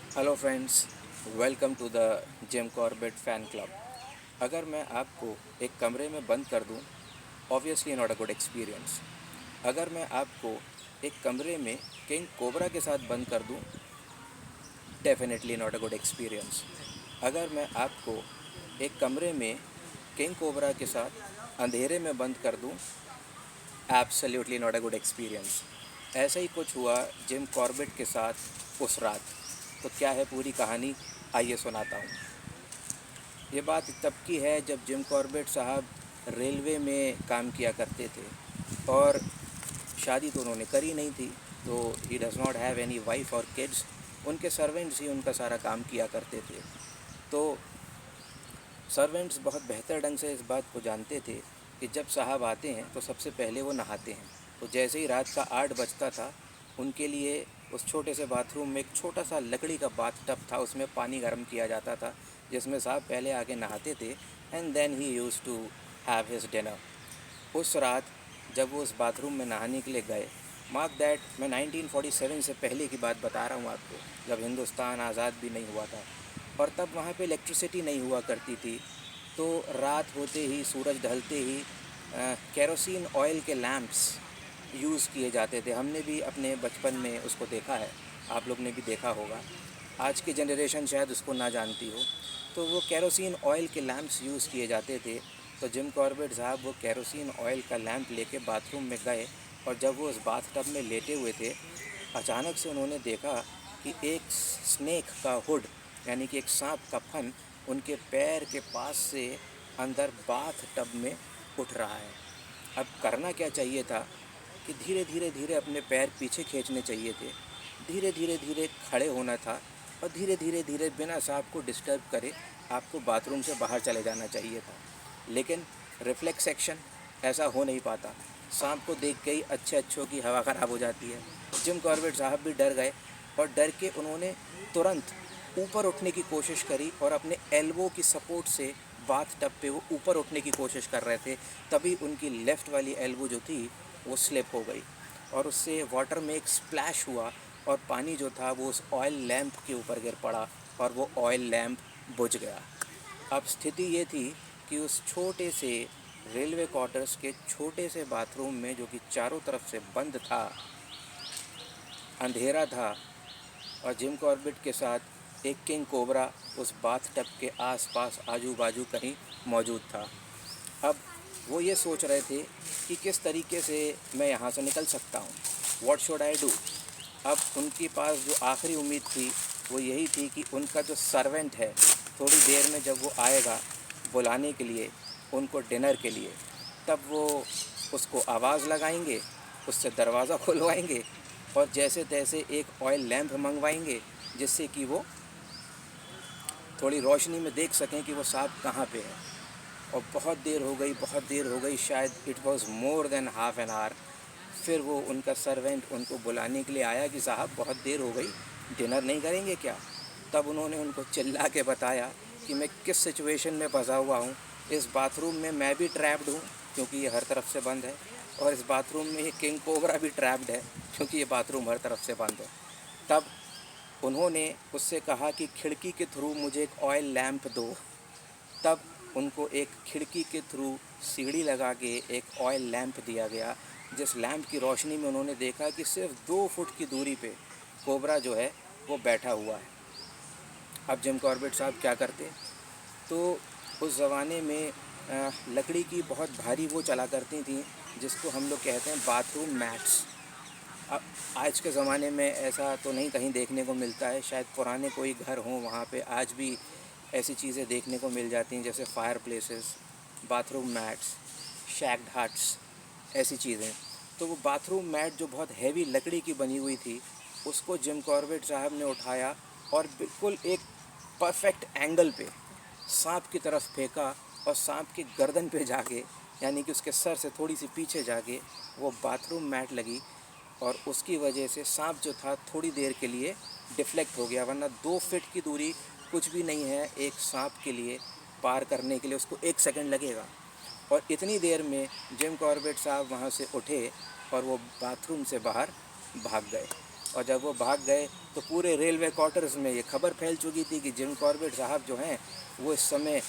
Hello friends, welcome to the Jim Corbett fan club. अगर मैं आपको एक कमरे में बंद कर दूं, obviously not a good experience. अगर मैं आपको एक कमरे में किंग कोबरा के साथ बंद कर दूं, definitely not a good experience. अगर मैं आपको एक कमरे में किंग कोबरा के साथ अंधेरे में बंद कर दूं, absolutely not a good experience. ऐसा ही कुछ हुआ जिम कॉर्बेट के साथ उस रात। तो क्या है पूरी कहानी, आइए सुनाता हूँ। ये बात तब की है जब जिम कॉर्बेट साहब रेलवे में काम किया करते थे और शादी तो उन्होंने करी नहीं थी, तो he does not have any wife और किड्स। उनके सर्वेंट्स ही उनका सारा काम किया करते थे। तो सर्वेंट्स बहुत बेहतर ढंग से इस बात को जानते थे कि जब साहब आते हैं तो सबसे पहले वो नहाते हैं। तो जैसे ही रात का 8 बजता था, उनके लिए उस छोटे से बाथरूम में एक छोटा सा लकड़ी का बाथ टब था, उसमें पानी गर्म किया जाता था, जिसमें साहब पहले आके नहाते थे and then he used to have his dinner. उस रात जब वो उस बाथरूम में नहाने के लिए गए, मार्क दैट, मैं 1947 से पहले की बात बता रहा हूँ आपको, जब हिंदुस्तान आज़ाद भी नहीं हुआ था और तब वहाँ पे इलेक्ट्रिसिटी नहीं हुआ करती थी। तो रात होते ही, सूरज ढलते ही केरोसिन ऑयल के लैंप्स यूज़ किए जाते थे। हमने भी अपने बचपन में उसको देखा है, आप लोग ने भी देखा होगा। आज की जनरेशन शायद उसको ना जानती हो। तो वो केरोसिन ऑयल के लैंप्स यूज़ किए जाते थे। तो जिम कॉर्बेट साहब वो केरोसिन ऑयल का लैंप लेके बाथरूम में गए और जब वो उस बाथ टब में लेटे हुए थे, अचानक से उन्होंने देखा कि एक स्नेक का हुड, यानी कि एक सांप का फन उनके पैर के पास से अंदर बाथ टब में उठ रहा है। अब करना क्या चाहिए था कि धीरे धीरे धीरे अपने पैर पीछे खींचने चाहिए थे, धीरे धीरे धीरे खड़े होना था और धीरे धीरे धीरे बिना सांप को डिस्टर्ब करे आपको बाथरूम से बाहर चले जाना चाहिए था। लेकिन रिफ्लेक्स एक्शन ऐसा हो नहीं पाता। सांप को देख के ही अच्छे अच्छों की हवा ख़राब हो जाती है। जिम कॉर्बेट साहब भी डर गए और डर के उन्होंने तुरंत ऊपर उठने की कोशिश करी और अपने एल्बो की सपोर्ट से बाथ टब पे वो ऊपर उठने की कोशिश कर रहे थे। तभी उनकी लेफ़्ट वाली एल्बो जो थी वो स्लिप हो गई और उससे वाटर में एक स्प्लैश हुआ और पानी जो था वो उस ऑयल लैंप के ऊपर गिर पड़ा और वो ऑयल लैंप बुझ गया। अब स्थिति ये थी कि उस छोटे से रेलवे क्वार्टर्स के छोटे से बाथरूम में, जो कि चारों तरफ से बंद था, अंधेरा था और जिम कॉर्बेट के साथ एक किंग कोबरा उस बाथ टब के आसपास आजू बाजू कहीं मौजूद था। अब वो ये सोच रहे थे कि किस तरीके से मैं यहाँ से निकल सकता हूँ, व्हाट शुड आई डू। अब उनके पास जो आखिरी उम्मीद थी वो यही थी कि उनका जो सर्वेंट है, थोड़ी देर में जब वो आएगा बुलाने के लिए उनको डिनर के लिए, तब वो उसको आवाज़ लगाएंगे, उससे दरवाज़ा खुलवाएंगे और जैसे तैसे एक ऑयल लैंप मंगवाएंगे जिससे कि वो थोड़ी रोशनी में देख सकें कि वो सांप कहाँ पे है। और बहुत देर हो गई, बहुत देर हो गई, शायद it was more than half an hour. फिर वो उनका सर्वेंट उनको बुलाने के लिए आया कि साहब बहुत देर हो गई, डिनर नहीं करेंगे क्या। तब उन्होंने उनको चिल्ला के बताया कि मैं किस सिचुएशन में फंसा हुआ हूँ। इस बाथरूम में मैं भी ट्रैप्ड हूँ क्योंकि ये हर तरफ से बंद है, और इस बाथरूम में ये किंग कोबरा भी ट्रैप्ड है क्योंकि ये बाथरूम हर तरफ से बंद है। तब उन्होंने उससे कहा कि खिड़की के थ्रू मुझे एक ऑयल लैंप दो। तब उनको एक खिड़की के थ्रू सीढ़ी लगा के एक ऑयल लैंप दिया गया, जिस लैंप की रोशनी में उन्होंने देखा कि सिर्फ 2 फुट की दूरी पे कोबरा जो है वो बैठा हुआ है। अब जिम कॉर्बेट साहब क्या करते, तो उस ज़माने में लकड़ी की बहुत भारी वो चला करती थी जिसको हम लोग कहते हैं बाथरूम मैट्स। अब आज के ज़माने में ऐसा तो नहीं कहीं देखने को मिलता है, शायद पुराने कोई घर हों वहाँ पे आज भी ऐसी चीज़ें देखने को मिल जाती हैं, जैसे fireplaces, bathroom mats, shacked huts, ऐसी चीज़ें। तो वो बाथरूम मैट जो बहुत हैवी लकड़ी की बनी हुई थी, उसको जिम कॉर्बेट साहब ने उठाया और बिल्कुल एक परफेक्ट एंगल पे सांप की तरफ फेंका और सांप की गर्दन पे जाके, यानी कि उसके सर से थोड़ी सी पीछे जाके वो बाथरूम मैट लगी और उसकी वजह से सांप जो था थोड़ी देर के लिए डिफ्लेक्ट हो गया। वरना 2 फीट की दूरी कुछ भी नहीं है एक सांप के लिए, पार करने के लिए उसको 1 सेकंड लगेगा। और इतनी देर में जिम कॉर्बेट साहब वहाँ से उठे और वो बाथरूम से बाहर भाग गए। और जब वो भाग गए तो पूरे रेलवे क्वार्टर्स में ये खबर फैल चुकी थी कि जिम कॉर्बेट साहब जो हैं वो इस समय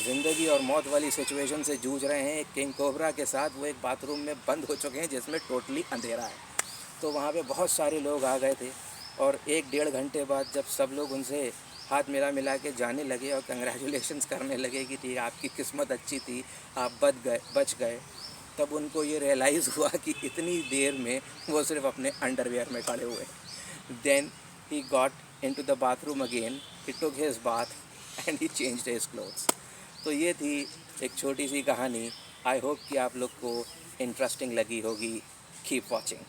ज़िंदगी और मौत वाली सिचुएशन से जूझ रहे हैं। एक किंग कोबरा के साथ वो एक बाथरूम में बंद हो चुके हैं जिसमें टोटली अंधेरा है। तो वहाँ पे बहुत सारे लोग आ गए थे और 1-1.5 घंटे बाद जब सब लोग उनसे हाथ मिला के जाने लगे और कंग्रेचुलेशंस करने लगे कि ठीक आपकी किस्मत अच्छी थी, आप बच गए, तब उनको ये रियलाइज़ हुआ कि इतनी देर में वो सिर्फ अपने अंडरवियर में खड़े हुए। Then he got into the bathroom again, he took his bath and he changed his clothes. तो ये थी एक छोटी सी कहानी। आई होप कि आप लोग को इंटरेस्टिंग लगी होगी। Keep watching.